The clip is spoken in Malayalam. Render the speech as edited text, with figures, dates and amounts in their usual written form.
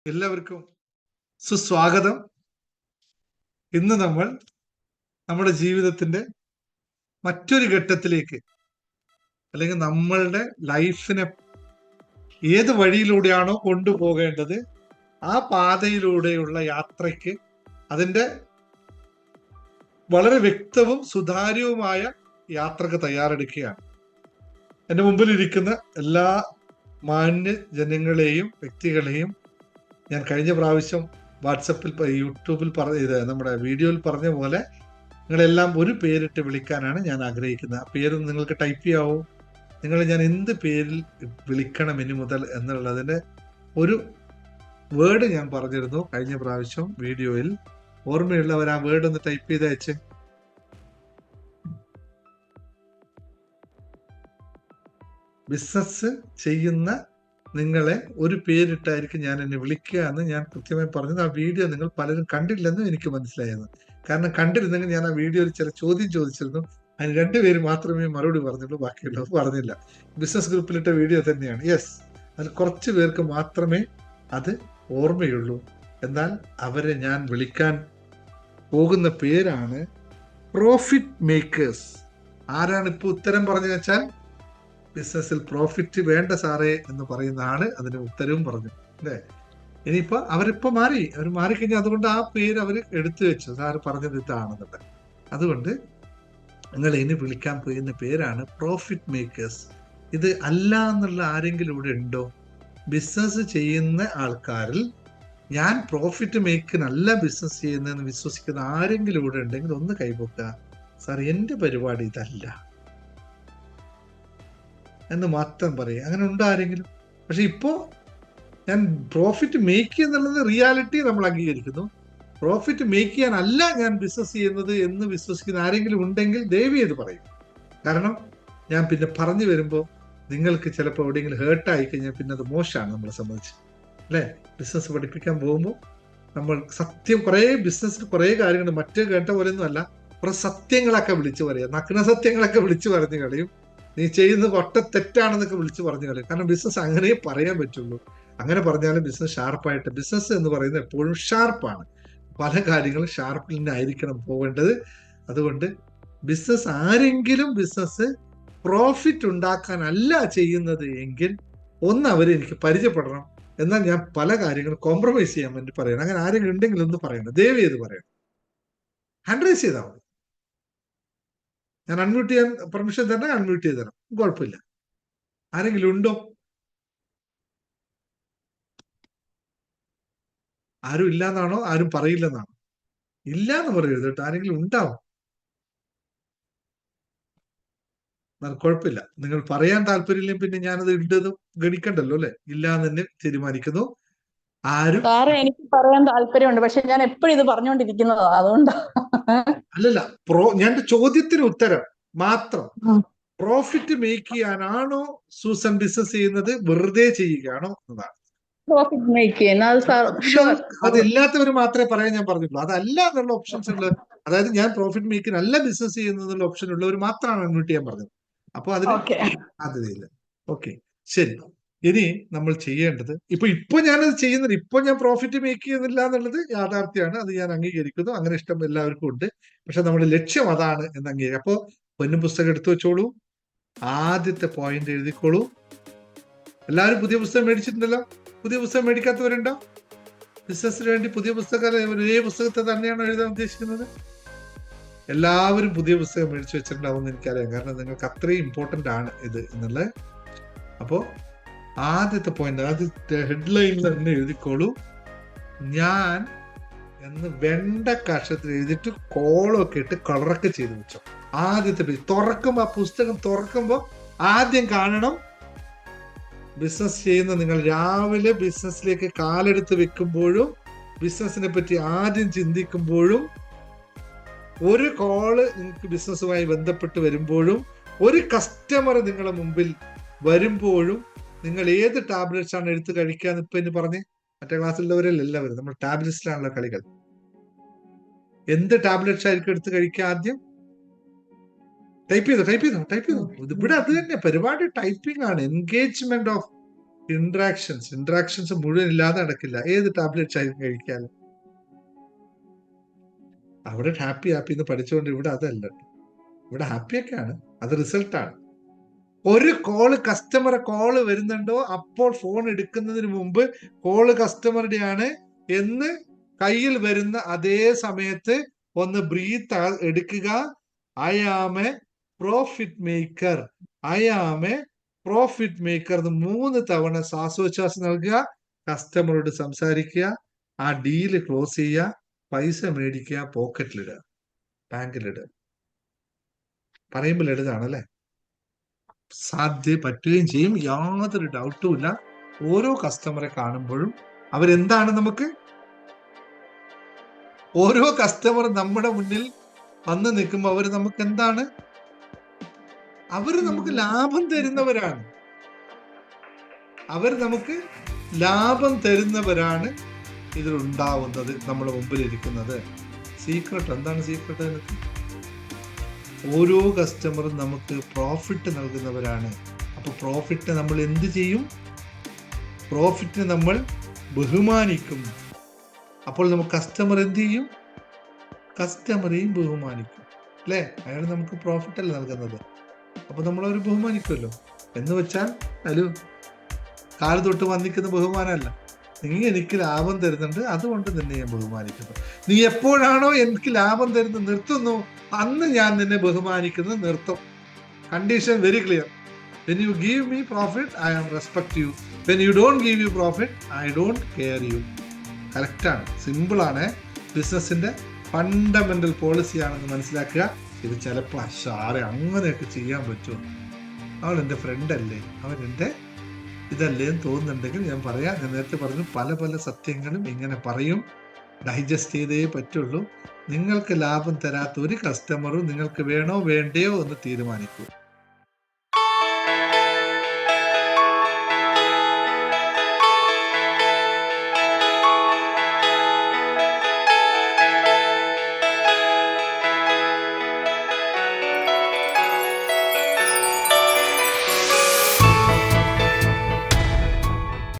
എല്ലാവർക്കും സുസ്വാഗതം. ഇന്ന് നമ്മൾ നമ്മുടെ ജീവിതത്തിന്റെ മറ്റൊരു ഘട്ടത്തിലേക്ക്, അല്ലെങ്കിൽ നമ്മളുടെ ലൈഫിനെ ഏത് വഴിയിലൂടെയാണോ കൊണ്ടുപോകേണ്ടത് ആ പാതയിലൂടെയുള്ള യാത്രയ്ക്ക് അതിന്റെ വളരെ വ്യക്തവും സുതാര്യവുമായ യാത്രക്ക് തയ്യാറെടുക്കുകയാണ്. എൻ്റെ മുമ്പിലിരിക്കുന്ന എല്ലാ മാന്യ ജനങ്ങളെയും വ്യക്തികളെയും ഞാൻ കഴിഞ്ഞ പ്രാവശ്യം വാട്സപ്പിൽ യൂട്യൂബിൽ നമ്മുടെ വീഡിയോയിൽ പറഞ്ഞ പോലെ നിങ്ങളെല്ലാം ഒരു പേരിട്ട് വിളിക്കാനാണ് ഞാൻ ആഗ്രഹിക്കുന്നത്. ആ പേര് നിങ്ങൾക്ക് ടൈപ്പ് ചെയ്യാവോ? നിങ്ങൾ ഞാൻ എന്ത് പേരിൽ വിളിക്കണം ഇനി മുതൽ എന്നുള്ളതിന്റെ ഒരു വേർഡ് ഞാൻ പറഞ്ഞിരുന്നു കഴിഞ്ഞ പ്രാവശ്യം വീഡിയോയിൽ. ഓർമ്മയുള്ളവർ ആ വേർഡ് ഒന്ന് ടൈപ്പ് ചെയ്ത് അയച്ച്. ബിസിനസ് ചെയ്യുന്ന നിങ്ങളെ ഒരു പേരിട്ടായിരിക്കും ഞാൻ എന്നെ വിളിക്കുക എന്ന് ഞാൻ കൃത്യമായി പറഞ്ഞത്. ആ വീഡിയോ നിങ്ങൾ പലരും കണ്ടില്ലെന്നും എനിക്ക് മനസ്സിലായിരുന്നു. കാരണം കണ്ടിരുന്നെങ്കിൽ ഞാൻ ആ വീഡിയോയിൽ ചില ചോദ്യം ചോദിച്ചിരുന്നു. അതിന് 2 പേര് മാത്രമേ മറുപടി പറഞ്ഞുള്ളൂ, ബാക്കിയുള്ളവർ പറഞ്ഞില്ല. ബിസിനസ് ഗ്രൂപ്പിലിട്ട വീഡിയോ തന്നെയാണ്. യെസ്, അതിൽ കുറച്ച് പേർക്ക് മാത്രമേ അത് ഓർമ്മയുള്ളൂ. എന്നാൽ അവരെ ഞാൻ വിളിക്കാൻ പോകുന്ന പേരാണ് പ്രോഫിറ്റ് മേക്കേഴ്സ്. ആരാണ് ഇപ്പൊ ഉത്തരം പറഞ്ഞു വെച്ചാൽ, ബിസിനസ്സിൽ പ്രോഫിറ്റ് വേണ്ട സാറേ എന്ന് പറയുന്ന ആള് അതിന് ഉത്തരവും പറഞ്ഞു അല്ലേ. ഇനിയിപ്പോ അവർ മാറിക്കഴിഞ്ഞാൽ അതുകൊണ്ട് ആ പേര് അവർ എടുത്തു വെച്ചു, സാറ് പറഞ്ഞത് ഇതാണെന്നുണ്ട്. അതുകൊണ്ട് നിങ്ങൾ ഇനി വിളിക്കാൻ പോകുന്ന പേരാണ് പ്രോഫിറ്റ് മേക്കേഴ്സ്. ഇത് അല്ല എന്നുള്ള ആരെങ്കിലും ഇവിടെ ഉണ്ടോ? ബിസിനസ് ചെയ്യുന്ന ആൾക്കാരിൽ ഞാൻ പ്രോഫിറ്റ് മേക്കിനല്ല ബിസിനസ് ചെയ്യുന്നതെന്ന് വിശ്വസിക്കുന്ന ആരെങ്കിലും ഇവിടെ ഉണ്ടെങ്കിൽ ഒന്ന് കൈപൊക്കുക. സാർ എന്റെ പരിപാടി ഇതല്ല എന്ന് മാത്രം പറയും. അങ്ങനെ ഉണ്ടോ ആരെങ്കിലും? പക്ഷെ ഇപ്പോ ഞാൻ പ്രോഫിറ്റ് മേക്ക് എന്നുള്ളത് റിയാലിറ്റി നമ്മൾ അംഗീകരിക്കുന്നു. പ്രോഫിറ്റ് മേക്ക് ചെയ്യാനല്ല ഞാൻ ബിസിനസ് ചെയ്യുന്നത് എന്ന് വിശ്വസിക്കുന്ന ആരെങ്കിലും ഉണ്ടെങ്കിൽ ദയവ് ചെയ്ത് പറയും. കാരണം ഞാൻ പിന്നെ പറഞ്ഞു വരുമ്പോൾ നിങ്ങൾക്ക് ചിലപ്പോൾ എവിടെയെങ്കിലും ഹേർട്ടായി കഴിഞ്ഞാൽ പിന്നെ അത് മോശമാണ് നമ്മളെ സംബന്ധിച്ച് അല്ലേ. ബിസിനസ് പഠിപ്പിക്കാൻ പോകുമ്പോൾ നമ്മൾ സത്യം ബിസിനസ്സിൽ കുറേ കാര്യങ്ങൾ മറ്റേ കേട്ട പോലെയൊന്നും അല്ല, കുറെ സത്യങ്ങളൊക്കെ വിളിച്ചു പറയുക, നഗ്ന സത്യങ്ങളൊക്കെ വിളിച്ചു പറഞ്ഞു കളയും. നീ ചെയ്യുന്നത് ഒട്ട തെറ്റാണെന്നൊക്കെ വിളിച്ചു പറഞ്ഞു കളയും. കാരണം ബിസിനസ് അങ്ങനെ പറയാൻ പറ്റുള്ളൂ. അങ്ങനെ പറഞ്ഞാലും ബിസിനസ് ഷാർപ്പായിട്ട്, ബിസിനസ് എന്ന് പറയുന്നത് എപ്പോഴും ഷാർപ്പാണ്. പല കാര്യങ്ങളും ഷാർപ്പിൽ നിന്നായിരിക്കണം പോവേണ്ടത്. അതുകൊണ്ട് ആരെങ്കിലും ബിസിനസ് പ്രോഫിറ്റ് ഉണ്ടാക്കാനല്ല ചെയ്യുന്നത് എങ്കിൽ ഒന്ന് അവരെനിക്ക് പരിചയപ്പെടണം. എന്നാൽ ഞാൻ പല കാര്യങ്ങളും കോംപ്രമൈസ് ചെയ്യാൻ വേണ്ടി പറയണം. അങ്ങനെ ആരെങ്കിലും ഉണ്ടെങ്കിൽ ഒന്ന് പറയണം, ദയവ് ചെയ്ത് പറയണം. ഹാൻഡ് റൈസ് ചെയ്താൽ മതി. ഞാൻ അൺമ്യൂട്ട് ചെയ്യാൻ പെർമിഷൻ തന്നെ അൺമ്യൂട്ട് ചെയ്ത് തരാം, കുഴപ്പമില്ല. ആരെങ്കിലും ഉണ്ടോ? ആരും ഇല്ലാന്നാണോ? ആരും പറയില്ലെന്നാണോ? ഇല്ലാന്ന് പറയരുത് കേട്ടോ, ആരെങ്കിലും ഉണ്ടാവും. കുഴപ്പമില്ല, നിങ്ങൾ പറയാൻ താല്പര്യമില്ലെങ്കിൽ പിന്നെ ഞാനത് ഉണ്ടത് ഗണിക്കണ്ടല്ലോ അല്ലെ. ഇല്ലാന്ന് തന്നെ തീരുമാനിക്കുന്നു. ആരും എനിക്ക് പറയാൻ താല്പര്യമുണ്ട്, പക്ഷെ ഞാൻ എപ്പോഴും ഇത് പറഞ്ഞുകൊണ്ടിരിക്കുന്നതാ, അതുകൊണ്ടാ. അല്ലല്ല, ഞാൻ ചോദ്യത്തിന് ഉത്തരം മാത്രം. പ്രോഫിറ്റ് മേക്ക് ചെയ്യാനാണോ സൂസൻ ബിസിനസ് ചെയ്യുന്നത്, വെറുതെ ചെയ്യുകയാണോ എന്നതാണ്. പ്രോഫിറ്റ് മേക്ക് ചെയ്യുന്ന അത് ഇല്ലാത്തവർ മാത്രമേ പറയാൻ ഞാൻ പറഞ്ഞുള്ളൂ. അതല്ല എന്നുള്ള ഓപ്ഷൻസ് ഉള്ള, അതായത് ഞാൻ പ്രോഫിറ്റ് മേക്കിനല്ല ബിസിനസ് ചെയ്യുന്നതിനുള്ള ഓപ്ഷൻ ഉള്ളവർ മാത്രമാണ് അൺമ്യൂട്ട് ചെയ്യാൻ പറഞ്ഞത്. അപ്പൊ അതിന് സാധ്യതയില്ല. ഓക്കെ, ശരി. ഇനി നമ്മൾ ചെയ്യേണ്ടത്, ഇപ്പൊ ഞാനത് ചെയ്യുന്നത്, ഇപ്പൊ ഞാൻ പ്രോഫിറ്റ് മേക്ക് ചെയ്യുന്നില്ല എന്നുള്ളത് യാഥാർത്ഥ്യമാണ്. അത് ഞാൻ അംഗീകരിക്കുന്നു. അങ്ങനെ ഇഷ്ടം എല്ലാവർക്കും ഉണ്ട്. പക്ഷെ നമ്മുടെ ലക്ഷ്യം അതാണ് എന്ന് അംഗീകരിക്കും. അപ്പോ പൊന്നും പുസ്തകം എടുത്തു വെച്ചോളൂ. ആദ്യത്തെ പോയിന്റ് എഴുതിക്കോളൂ. എല്ലാവരും പുതിയ പുസ്തകം മേടിച്ചിട്ടുണ്ടല്ലോ. പുതിയ പുസ്തകം മേടിക്കാത്തവരുണ്ടോ? ബിസിനസിന് വേണ്ടി പുതിയ പുസ്തകം ഒരേ പുസ്തകത്തെ തന്നെയാണ് എഴുതാൻ ഉദ്ദേശിക്കുന്നത്? എല്ലാവരും പുതിയ പുസ്തകം മേടിച്ചു വെച്ചിട്ടുണ്ടാവുമെന്ന് എനിക്കറിയാം. കാരണം നിങ്ങൾക്ക് അത്രയും ഇമ്പോർട്ടന്റ് ആണ് ഇത് എന്നുള്ളത്. അപ്പോ ആദ്യത്തെ പോയിന്റ്, ആദ്യത്തെ ഹെഡ്ലൈനിൽ തന്നെ എഴുതിക്കോളൂ. ഞാൻ എന്ന് വെണ്ട കഷത്തിൽ എഴുതിയിട്ട് കോളമൊക്കെ ഇട്ട് കളറൊക്കെ ചെയ്ത് വെച്ചോ. ആദ്യത്തെ പേജ് തുറക്കുമ്പോ, ആ പുസ്തകം തുറക്കുമ്പോ ആദ്യം കാണണം, ബിസിനസ് ചെയ്യുന്ന നിങ്ങൾ രാവിലെ ബിസിനസ്സിലേക്ക് കാലെടുത്ത് വെക്കുമ്പോഴും ബിസിനസിനെ പറ്റി ആദ്യം ചിന്തിക്കുമ്പോഴും ഒരു കോള് നിങ്ങൾക്ക് ബിസിനസ്സുമായി ബന്ധപ്പെട്ട് വരുമ്പോഴും ഒരു കസ്റ്റമർ നിങ്ങളുടെ മുമ്പിൽ വരുമ്പോഴും നിങ്ങൾ ഏത് ടാബ്ലറ്റ്സ് ആണ് എടുത്ത് കഴിക്കാന്ന് ഇപ്പൊ എന്ന് പറഞ്ഞ്, മറ്റേ ക്ലാസ്സിലുള്ളവരല്ല എല്ലാവരും, നമ്മൾ ടാബ്ലറ്റ്സിലാണല്ലോ കളികൾ. എന്ത് ടാബ്ലറ്റ്സ് ആയിരിക്കും എടുത്ത് കഴിക്കുക? ആദ്യം ടൈപ്പ് ചെയ്തോ. ഇവിടെ അത് തന്നെ പരിപാടി, ടൈപ്പിംഗ് ആണ്. എൻഗേജ്മെന്റ് ഓഫ് ഇന്ററാക്ഷൻസ് മുഴുവൻ ഇല്ലാതെ നടക്കില്ല. ഏത് ടാബ്ലറ്റ്സ് ആയിരിക്കും കഴിക്കാൻ? അവിടെ ഹാപ്പി എന്ന് പഠിച്ചുകൊണ്ട് ഇവിടെ അതല്ല. ഇവിടെ ഹാപ്പിയൊക്കെയാണ്, അത് റിസൾട്ടാണ്. ഒരു കസ്റ്റമറെ കോള് വരുന്നുണ്ടോ അപ്പോൾ ഫോൺ എടുക്കുന്നതിന് മുമ്പ് കസ്റ്റമറുടെ ആണ് എന്ന് കയ്യിൽ വരുന്ന അതേ സമയത്ത് ഒന്ന് ബ്രീത്ത് എടുക്കുക. I am a profit maker, I am a profit maker എന്ന് 3 തവണ ശ്വാസോച്ഛ്വാസം നൽകുക. കസ്റ്റമറോട് സംസാരിക്കുക, ആ ഡീല് ക്ലോസ് ചെയ്യുക, പൈസ മേടിക്കുക, പോക്കറ്റിലിടുക, ബാങ്കിലിടുക. പറയുമ്പോൾ ലളിതാണല്ലേ? പറ്റുകയും ചെയ്യും, യാതൊരു ഡൗട്ടും ഇല്ല. ഓരോ കസ്റ്റമറെ കാണുമ്പോഴും അവരെന്താണ് നമുക്ക്, ഓരോ കസ്റ്റമർ നമ്മുടെ മുന്നിൽ വന്ന് നിൽക്കുമ്പോൾ അവര് നമുക്ക് എന്താണ്? അവര് നമുക്ക് ലാഭം തരുന്നവരാണ്. ഇതിലുണ്ടാവുന്നത്, നമ്മുടെ മുമ്പിൽ ഇരിക്കുന്നത്. സീക്രട്ട് എന്താണ്? സീക്രട്ട് ഓരോ കസ്റ്റമറും നമുക്ക് പ്രോഫിറ്റ് നൽകുന്നവരാണ്. അപ്പൊ പ്രോഫിറ്റിനെ നമ്മൾ എന്ത് ചെയ്യും? പ്രോഫിറ്റിനെ നമ്മൾ ബഹുമാനിക്കും. അപ്പോൾ നമുക്ക് കസ്റ്റമർ എന്ത് ചെയ്യും? കസ്റ്റമറെയും ബഹുമാനിക്കും, അല്ലേ? അയാൾ നമുക്ക് പ്രോഫിറ്റ് അല്ല നൽകുന്നത്, അപ്പൊ നമ്മളവർ ബഹുമാനിക്കുമല്ലോ. എന്ന് വെച്ചാൽ അതിൽ കാല് തൊട്ട് വന്നിക്കുന്ന ബഹുമാനമല്ല. നീ എനിക്ക് ലാഭം തരുന്നുണ്ട്, അതുകൊണ്ട് നിന്നെ ഞാൻ ബഹുമാനിക്കുന്നു. നീ എപ്പോഴാണോ എനിക്ക് ലാഭം തരുന്നത് നിർത്തുന്നു, അന്ന് ഞാൻ നിന്നെ ബഹുമാനിക്കുന്നത് നിർത്തും. Condition very clear. When you give me profit, I am respect you. When you don't give you profit, I don't care you. കറക്റ്റാണ്, സിമ്പിളാണ്. ബിസിനസിന്റെ ഫണ്ടമെന്റൽ പോളിസിയാണെന്ന് മനസ്സിലാക്കുക. ഇത് ചിലപ്പോൾ സാറേ അങ്ങനെയൊക്കെ ചെയ്യാൻ പറ്റുമോ, അവൻ എൻ്റെ ഫ്രണ്ട് അല്ലേ, അവൻ എൻ്റെ ഇതല്ലേ എന്ന് തോന്നുന്നുണ്ടെങ്കിൽ ഞാൻ പറയാം. ഞാൻ നേരത്തെ പറഞ്ഞു, പല പല സത്യങ്ങളും ഇങ്ങനെ പറയും, ഡൈജസ്റ്റ് ചെയ്തേ പറ്റുള്ളൂ. നിങ്ങൾക്ക് ലാഭം തരാത്ത ഒരു കസ്റ്റമറും നിങ്ങൾക്ക് വേണോ വേണ്ടയോ എന്ന് തീരുമാനിക്കൂ.